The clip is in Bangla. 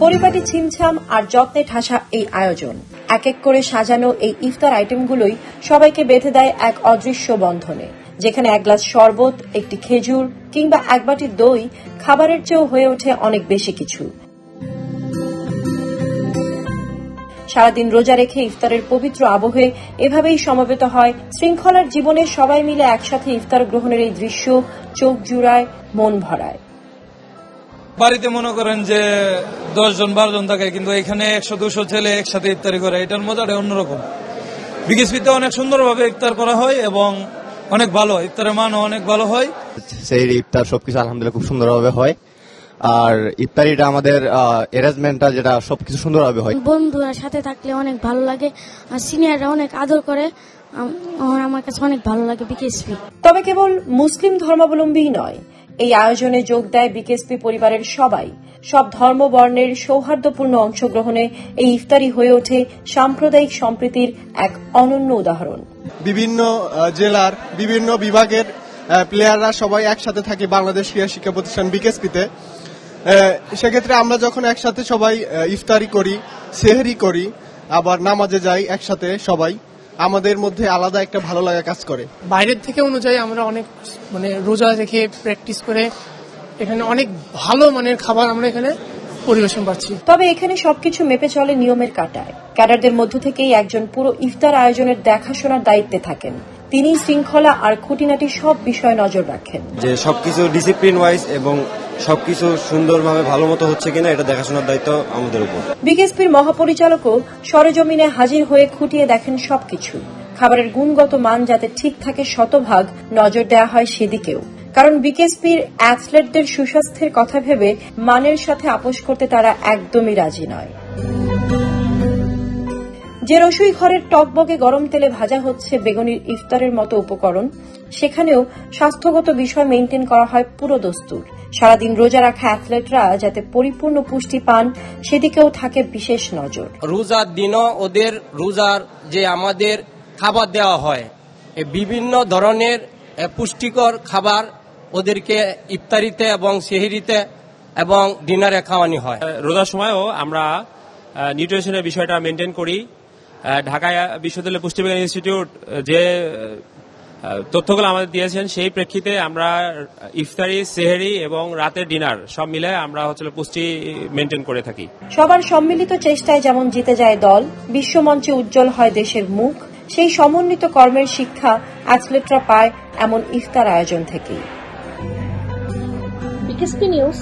পরিপাটি ছিমছাম আর যত্নে ঠাসা এই আয়োজন, এক এক করে সাজানো এই ইফতার আইটেমগুলোই সবাইকে বেঁধে দেয় এক অদৃশ্য বন্ধনে, যেখানে এক গ্লাস শরবত, একটি খেজুর কিংবা এক বাটি দই খাবারের চেয়েও হয়ে ওঠে অনেক বেশি কিছু। সারাদিন রোজা রেখে ইফতারের পবিত্র আবহে এভাবেই সমবেত হয় শৃঙ্খলার জীবনে সবাই মিলে একসাথে ইফতার গ্রহণের এই দৃশ্য চোখ জুড়ায়, মন ভরায়। বাড়িতে মনে করেন যে 10 জন 12 জন থাকে, কিন্তু এখানে 100-200 ছেলে একসাথে ইফতারি করে, এটার মজাটা অন্যরকম। বিকেএসপিতে অনেক সুন্দরভাবে ইফতার করা হয় এবং অনেক ভালো, ইফতারের মানও অনেক ভালো হয়। সেই ইফতার সবকিছু আলহামদুলিল্লাহ খুব সুন্দরভাবে হয়, আর ইফতারিটা আমাদের অ্যারেঞ্জমেন্টটা যেটা সবকিছু সুন্দরভাবে হয়। বন্ধুরা সাথে থাকলে অনেক ভালো লাগে, আর সিনিয়ররা অনেক আদর করে, আমার কাছে অনেক ভালো লাগে বিকেএসপি। তবে কেবল মুসলিম ধর্মাবলম্বী নয়, এই আয়োজনে যোগ দেয় বিকেএসপি পরিবারের সবাই। সব ধর্ম বর্ণের সৌহার্দ্যপূর্ণ অংশগ্রহণে এই ইফতারি হয়ে ওঠে সাম্প্রদায়িক সম্প্রীতির এক অনন্য উদাহরণ। বিভিন্ন জেলার বিভিন্ন বিভাগের প্লেয়াররা সবাই একসাথে থাকি বাংলাদেশ ক্রীড়া শিক্ষা প্রতিষ্ঠান বিকেএসপিতে। সেক্ষেত্রে আমরা যখন একসাথে সবাই ইফতারি করি, সেহরি করি, আবার নামাজে যাই একসাথে সবাই, আমাদের মধ্যে আলাদা একটা ভালো লাগা কাজ করে। বাইরের থেকে অনুযায়ী আমরা অনেক রোজা রেখে প্র্যাকটিস করে এখানে অনেক ভালো মানের খাবার আমরা এখানে পরিবেশন পাচ্ছি। তবে এখানে সবকিছু মেপে চলে নিয়মের কাঁটায়। ক্যাডারদের মধ্য থেকেই একজন পুরো ইফতার আয়োজনের দেখাশোনার দায়িত্বে থাকেন। তিনি শৃঙ্খলা আর খুঁটিনাটি সব বিষয়ে নজর রাখেন, যে সবকিছু ডিসিপ্লিন ওয়াইজ এবং সবকিছু সুন্দরভাবে ভালো মতো হচ্ছে কিনা এটা দেখাশোনার দায়িত্ব আমাদের উপর। বিকেএসপির মহাপরিচালকও সরেজমিনে হাজির হয়ে খুঁটিয়ে দেখেন সবকিছু। খাবারের গুণগত মান যাতে ঠিক থাকে শতভাগ নজর দেওয়া হয় সেদিকেও, কারণ বিকেএসপির অ্যাথলেটদের সুস্বাস্থ্যের কথা ভেবে মানের সাথে আপোষ করতে তারা একদমই রাজি নয়। যে রসুই ঘরের টকবগে গরম তেলে ভাজা হচ্ছে বেগুনির ইফতারের মতো উপকরণ, সেখানেও স্বাস্থ্যগত বিষয় মেইনটেইন করা হয় পুরো দস্তুর। সারাদিন রোজা রাখা অ্যাথলেটরা যাতে পরিপূর্ণ পুষ্টি পান সেদিকেও থাকে বিশেষ নজর। রোজার দিনও ওদের রোজার যে আমাদের খাবার দেওয়া হয়, বিভিন্ন ধরনের পুষ্টিকর খাবার ওদেরকে ইফতারিতে এবং সেহরিতে এবং ডিনারে খাওয়ানো হয়। রোজার সময়ও আমরা নিউট্রিশনের বিষয়টা মেনটেন করি। ঢাকা বিশ্ববিদ্যালয় পুষ্টিবিজ্ঞান ইনস্টিটিউট যে তথ্যগুলো আমাদের দিয়েছেন সেই প্রেক্ষিতে আমরা ইফতারি, সেহরি এবং রাতের ডিনার সব মিলে আমরা পুষ্টি মেনটেন করে থাকি। সবার সম্মিলিত চেষ্টায় যেমন জিতে যায় দল, বিশ্বমঞ্চে উজ্জ্বল হয় দেশের মুখ, সেই সমন্বিত কর্মের শিক্ষা অ্যাথলেটরা পায় এমন ইফতার আয়োজন থেকেই। BKSP news.